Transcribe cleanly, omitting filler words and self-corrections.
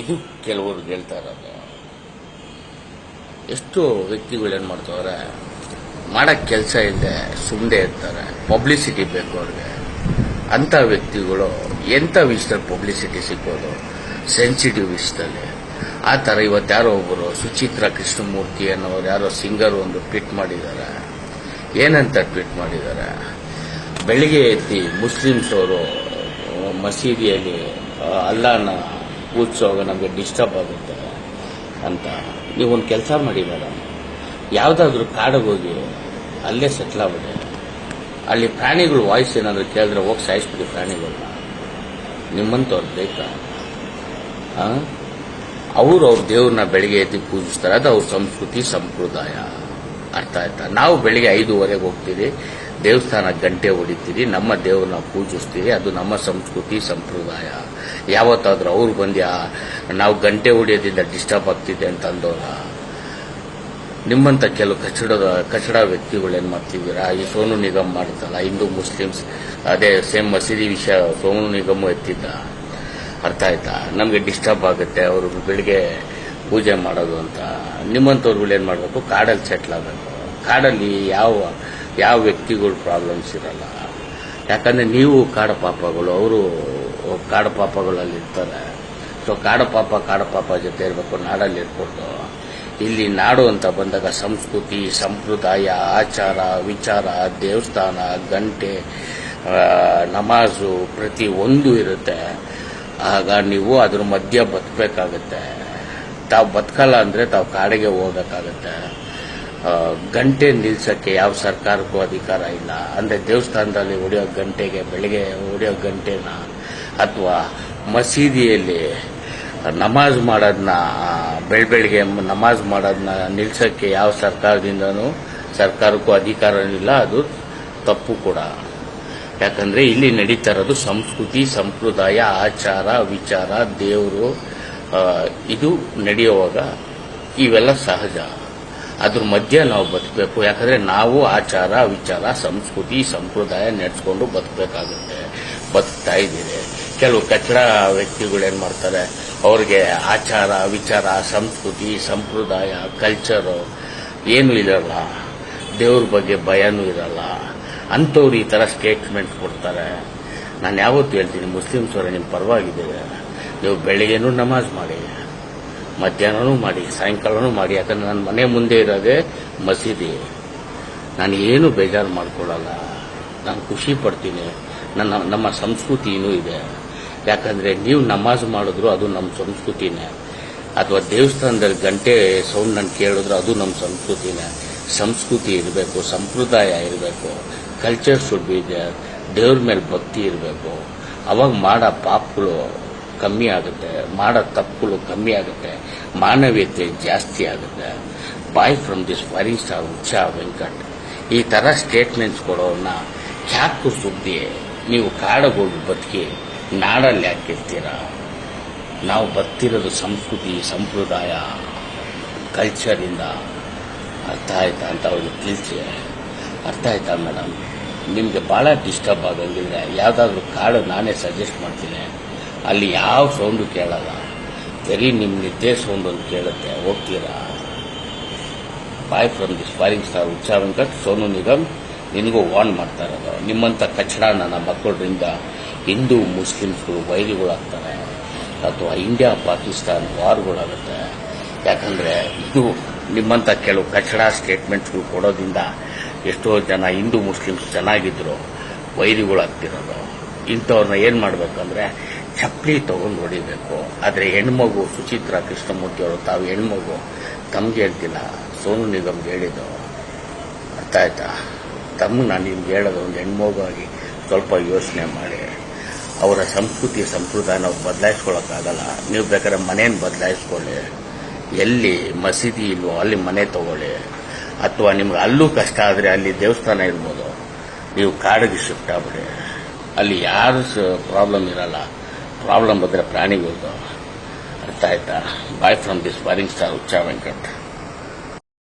ಇದು ಕೆಲವರು ಹೇಳ್ತಾ ಇರೋದು. ಎಷ್ಟು ವ್ಯಕ್ತಿಗಳು ಏನು ಮಾಡ್ತಾವ್ರೆ, ಮಾಡಕ್ಕೆ ಕೆಲಸ ಇಲ್ಲದೆ ಸುಮ್ಮನೆ ಇರ್ತಾರೆ, ಪಬ್ಲಿಸಿಟಿ ಬೇಕು ಅವ್ರಿಗೆ. ಅಂಥ ವ್ಯಕ್ತಿಗಳು ಎಂಥ ವಿಷಯದಲ್ಲಿ ಪಬ್ಲಿಸಿಟಿ ಸಿಕ್ಕೋದು, ಸೆನ್ಸಿಟಿವ್ ವಿಷಯದಲ್ಲಿ. ಆ ಥರ ಇವತ್ತು ಯಾರೋ ಒಬ್ಬರು ಸುಚಿತ್ರಾ ಕೃಷ್ಣಮೂರ್ತಿ ಅನ್ನೋರು ಯಾರೋ ಸಿಂಗರ್ ಒಂದು ಟ್ವೀಟ್ ಮಾಡಿದ್ದಾರೆ. ಏನಂತ ಟ್ವೀಟ್ ಮಾಡಿದ್ದಾರೆ, ಬೆಳಿಗ್ಗೆ ಎದ್ದು ಮುಸ್ಲಿಮ್ಸ್ ಅವರು ಮಸೀದಿಯಲ್ಲಿ ಅಲ್ಲಾನ ಪೂಜಿಸುವಾಗ ನಮಗೆ ಡಿಸ್ಟರ್ಬ್ ಆಗುತ್ತೆ ಅಂತ. ನೀವೊಂದು ಕೆಲಸ ಮಾಡಿ ಮೇಡಮ್, ಯಾವುದಾದ್ರೂ ಕಾಡಿಗೆ ಹೋಗಿ ಅಲ್ಲೇ ಸೆಟ್ಲ್ ಆಗ್ಬಿಡಿ. ಅಲ್ಲಿ ಪ್ರಾಣಿಗಳು ವಾಯ್ಸ್ ಏನಾದರೂ ಕೇಳಿದ್ರೆ ಹೋಗಿ ಸಾಯಿಸ್ಬಿಡಿ ಪ್ರಾಣಿಗಳನ್ನ. ನಿಮ್ಮಂಥವ್ರು ಬೇಕಾ? ಅವ್ರ ದೇವ್ರನ್ನ ಬೆಳಿಗ್ಗೆ ಎದ್ದು ಪೂಜಿಸ್ತಾರೆ, ಅದು ಅವ್ರ ಸಂಸ್ಕೃತಿ ಸಂಪ್ರದಾಯ. ಅರ್ಥ ಆಯ್ತಾ? ನಾವು ಬೆಳಿಗ್ಗೆ 5:15 ಹೋಗ್ತೀವಿ, ದೇವಸ್ಥಾನ ಗಂಟೆ ಹೊಡಿತೀವಿ, ನಮ್ಮ ದೇವ್ರನ್ನ ಪೂಜಿಸ್ತೀವಿ, ಅದು ನಮ್ಮ ಸಂಸ್ಕೃತಿ ಸಂಪ್ರದಾಯ. ಯಾವತ್ತಾದ್ರೂ ಅವ್ರು ಬಂದು ನಾವು ಗಂಟೆ ಹೊಡಿಯೋದ್ರಿಂದ ಡಿಸ್ಟರ್ಬ್ ಆಗ್ತಿದೆ ಅಂತ ಅಂದೋರ? ನಿಮ್ಮಂಥ ಕೆಲವು ಕಚಡ ವ್ಯಕ್ತಿಗಳು ಏನು ಮಾಡ್ತಿದ್ದೀರಾ? ಈ ಸೋನು ನಿಗಮ್ ಮಾಡುತ್ತಲ್ಲ, ಹಿಂದೂ ಮುಸ್ಲಿಮ್ಸ್ ಅದೇ ಸೇಮ್ ಮಸೀದಿ ವಿಷಯ ಸೋನು ನಿಗಮ್ ಎತ್ತಿದ್ದ. ಅರ್ಥ ಆಯ್ತಾ? ನಮಗೆ ಡಿಸ್ಟರ್ಬ್ ಆಗುತ್ತೆ ಅವರು ಬೆಳಿಗ್ಗೆ ಪೂಜೆ ಮಾಡೋದು ಅಂತ. ನಿಮ್ಮಂಥವ್ರುಗಳು ಏನು ಮಾಡಬೇಕು, ಕಾಡಲ್ಲಿ ಸೆಟ್ಲ್ ಆಗಬೇಕು. ಕಾಡಲ್ಲಿ ಯಾವ ವ್ಯಕ್ತಿಗಳು ಪ್ರಾಬ್ಲಮ್ಸ್ ಇರಲ್ಲ. ಯಾಕಂದರೆ ನೀವು ಕಾಡಪಾಪಗಳು, ಅವರು ಕಾಡಪಾಪಗಳಲ್ಲಿ ಇರ್ತಾರೆ. ಸೊ ಕಾಡಪಾಪ ಜೊತೆ ಇರಬೇಕು, ನಾಡಲ್ಲಿ ಇರ್ಬೋದು. ಇಲ್ಲಿ ನಾಡು ಅಂತ ಬಂದಾಗ ಸಂಸ್ಕೃತಿ ಸಂಪ್ರದಾಯ ಆಚಾರ ವಿಚಾರ ದೇವಸ್ಥಾನ ಗಂಟೆ ನಮಾಜು ಪ್ರತಿ ಒಂದು ಇರುತ್ತೆ. ಆಗ ನೀವು ಅದ್ರ ಮಧ್ಯೆ ಬದುಕಬೇಕಾಗತ್ತೆ. ತಾವು ಬದುಕಲ್ಲ ಅಂದರೆ ತಾವು ಕಾಡಿಗೆ ಹೋಗಬೇಕಾಗತ್ತೆ. ಗಂಟೆ ನಿಲ್ಸಕ್ಕೆ ಯಾವ ಸರ್ಕಾರಕ್ಕೂ ಅಧಿಕಾರ ಇಲ್ಲ. ಅಂದರೆ ದೇವಸ್ಥಾನದಲ್ಲಿ ಹೊಡೆಯೋ ಗಂಟೆಗೆ, ಬೆಳಗ್ಗೆ ಹೊಡೆಯೋ ಗಂಟೆನ ಅಥವಾ ಮಸೀದಿಯಲ್ಲಿ ನಮಾಜ್ ಮಾಡೋದನ್ನ ಬೆಳಗ್ಗೆ ನಮಾಜ್ ಮಾಡೋದನ್ನ ನಿಲ್ಸಕ್ಕೆ ಯಾವ ಸರ್ಕಾರಕ್ಕೂ ಅಧಿಕಾರ ಇಲ್ಲ. ಅದು ತಪ್ಪು ಕೂಡ. ಯಾಕಂದರೆ ಇಲ್ಲಿ ನಡೀತಾ ಇರೋದು ಸಂಸ್ಕೃತಿ ಸಂಪ್ರದಾಯ ಆಚಾರ ವಿಚಾರ ದೇವರು. ಇದು ನಡೆಯುವಾಗ ಇವೆಲ್ಲ ಸಹಜ. ಅದ್ರ ಮಧ್ಯೆ ನಾವು ಬದುಕಬೇಕು. ಯಾಕಂದರೆ ನಾವು ಆಚಾರ ವಿಚಾರ ಸಂಸ್ಕೃತಿ ಸಂಪ್ರದಾಯ ನಡೆಸ್ಕೊಂಡು ಬದುಕಬೇಕಾಗುತ್ತೆ. ಬದುಕ್ತಾ ಇದ್ದೀರಿ. ಕೆಲವು ಕಚಡ ವ್ಯಕ್ತಿಗಳು ಏನು ಮಾಡ್ತಾರೆ, ಅವ್ರಿಗೆ ಆಚಾರ ವಿಚಾರ ಸಂಸ್ಕೃತಿ ಸಂಪ್ರದಾಯ ಕಲ್ಚರು ಏನೂ ಇರಲ್ಲ, ದೇವ್ರ ಬಗ್ಗೆ ಭಯನೂ ಇರಲ್ಲ. ಅಂಥವ್ರು ಈ ಥರ ಸ್ಟೇಟ್ಮೆಂಟ್ ಕೊಡ್ತಾರೆ. ನಾನು ಯಾವತ್ತೂ ಹೇಳ್ತೀನಿ, ಮುಸ್ಲಿಮ್ಸ್ ಅವರೇ ನಿಮ್ಮ ಪರವಾಗಿದ್ದೀವಿ. ನೀವು ಬೆಳಿಗ್ಗೆನೂ ನಮಾಜ್ ಮಾಡಿ, ಮಧ್ಯಾಹ್ನನೂ ಮಾಡಿ, ಸಾಯಂಕಾಲನೂ ಮಾಡಿ. ಯಾಕಂದರೆ ನನ್ನ ಮನೆ ಮುಂದೆ ಇರೋದೇ ಮಸೀದಿ. ನಾನು ಏನು ಬೇಜಾರು ಮಾಡ್ಕೊಳ್ಳಲ್ಲ, ನಾನು ಖುಷಿ ಪಡ್ತೀನಿ. ನಮ್ಮ ಸಂಸ್ಕೃತಿನೂ ಇದೆ. ಯಾಕಂದರೆ ನೀವು ನಮಾಜ್ ಮಾಡಿದ್ರು ಅದು ನಮ್ಮ ಸಂಸ್ಕೃತಿನೇ. ಅಥವಾ ದೇವಸ್ಥಾನದಲ್ಲಿ ಗಂಟೆ ಸೌಂಡ್ ನಾನು ಕೇಳಿದ್ರು ಅದು ನಮ್ಮ ಸಂಸ್ಕೃತಿನೇ. ಸಂಸ್ಕೃತಿ ಇರಬೇಕು, ಸಂಪ್ರದಾಯ ಇರಬೇಕು, ಕಲ್ಚರ್ ಶುಡ್ ಬಿ ದೇರ್. ದೇವ್ರ ಮೇಲೆ ಭಕ್ತಿ ಇರಬೇಕು. ಅವಾಗ ಮಾಡೋ ಪಾಪಗಳು ಕಮ್ಮಿ ಆಗುತ್ತೆ, ಮಾಡೋ ತಪ್ಪುಗಳು ಕಮ್ಮಿ ಆಗುತ್ತೆ, ಮಾನವೀಯತೆ ಜಾಸ್ತಿ ಆಗುತ್ತೆ. Bye from this firing star Huccha Venkat ಈ ಥರ ಸ್ಟೇಟ್ಮೆಂಟ್ಸ್ ಕೊಡೋನ್ನ ಖ್ಯಾಕು ಸುದ್ದಿ. ನೀವು ಕಾಡಗೋಗಿ ಬದುಕಿ, ನಾಡಲ್ಲಿ ಯಾಕಿರ್ತೀರಾ? ನಾವು ಬರ್ತಿರೋದು ಸಂಸ್ಕೃತಿ ಸಂಪ್ರದಾಯ ಕಲ್ಚರಿಂದ. ಅರ್ಥ ಆಯ್ತಾ ಅಂತ ಅವ್ರಿಗೆ ತಿಳಿಸಿ. ಅರ್ಥ ಆಯ್ತಾ ಮೇಡಮ್? ನಿಮಗೆ ಭಾಳ ಡಿಸ್ಟರ್ಬ್ ಆಗಂಗಿದ್ರೆ ಯಾವುದಾದ್ರೂ ಕಾಡು ನಾನೇ ಸಜೆಸ್ಟ್ ಮಾಡ್ತೀನಿ. ಅಲ್ಲಿ ಯಾವ ಸೌಂಡು ಕೇಳಲ್ಲ, ಬರೀ ನಿಮ್ಮ ನಿದ್ದೆ ಸೌಂಡ್ ಒಂದು ಕೇಳುತ್ತೆ. ಹೋಗ್ತೀರಾ? Bye from this firing star Huccha Venkat. Sonu Nigam ನಿನಗೂ ವಾರ್ನ್ ಮಾಡ್ತಾ ಇರೋದು. ನಿಮ್ಮಂಥ ಕಚಡ ನನ್ನ ಮಕ್ಕಳರಿಂದ ಹಿಂದೂ ಮುಸ್ಲಿಮ್ಸ್ಗಳು ವೈರಿಗಳಾಗ್ತಾರೆ, ಅಥವಾ ಇಂಡಿಯಾ ಪಾಕಿಸ್ತಾನ್ ವಾರ್ಗಳಾಗುತ್ತೆ. ಯಾಕಂದರೆ ಇದು ನಿಮ್ಮಂಥ ಕೆಲವು ಕಚಡ ಸ್ಟೇಟ್ಮೆಂಟ್ಸ್ಗಳು ಕೊಡೋದ್ರಿಂದ ಎಷ್ಟೋ ಜನ ಹಿಂದೂ ಮುಸ್ಲಿಮ್ಸ್ ಚೆನ್ನಾಗಿದ್ರು ವೈರಿಗಳಾಗ್ತಿರೋದು. ಇಂಥವ್ರನ್ನ ಏನು ಮಾಡಬೇಕಂದ್ರೆ ಚಪ್ಪಲಿ ತೊಗೊಂಡು ಹೊಡಿಬೇಕು. ಆದರೆ ಹೆಣ್ಮಗು ಸುಚಿತ್ರಾ ಕೃಷ್ಣಮೂರ್ತಿ ಅವರು ತಾವು ಹೆಣ್ಮಗು, ತಮ್ಗೆ ಹೇಳ್ತಿಲ್ಲ, ಸೋನು ನಿಗಮ್ಗೆ ಹೇಳಿದ್ದು. ಅರ್ಥ ಆಯ್ತಾ? ತಮ್ಗೆ ನಾನು ನಿಮ್ಗೆ ಹೇಳೋದು, ಒಂದು ಹೆಣ್ಮಗು ಆಗಿ ಸ್ವಲ್ಪ ಯೋಚನೆ ಮಾಡಿ. ಅವರ ಸಂಸ್ಕೃತಿ ಸಂಪ್ರದಾಯ ನಾವು ಬದಲಾಯಿಸ್ಕೊಳ್ಳೋಕ್ಕಾಗಲ್ಲ. ನೀವು ಬೇಕಾದ್ರೆ ಮನೇನ ಬದಲಾಯಿಸ್ಕೊಳ್ಳಿ. ಎಲ್ಲಿ ಮಸೀದಿ ಇಲ್ವೋ ಅಲ್ಲಿ ಮನೆ ತಗೊಳ್ಳಿ. ಅಥವಾ ನಿಮ್ಗೆ ಅಲ್ಲೂ ಕಷ್ಟ ಆದರೆ ಅಲ್ಲಿ ದೇವಸ್ಥಾನ ಇರ್ಬೋದು, ನೀವು ಕಾಡಿಗೆ ಶಿಫ್ಟ್ ಆಗ್ಬಿಡಿ. ಅಲ್ಲಿ ಯಾರು ಪ್ರಾಬ್ಲಮ್ ಇರಲ್ಲ. ಪ್ರಾಬ್ಲಮ್ ಬಂದರೆ ಪ್ರಾಣಿಗಳದ್ದು. ಅರ್ಥ ಆಯ್ತಾ? Bye from this firing star Huccha Venkat.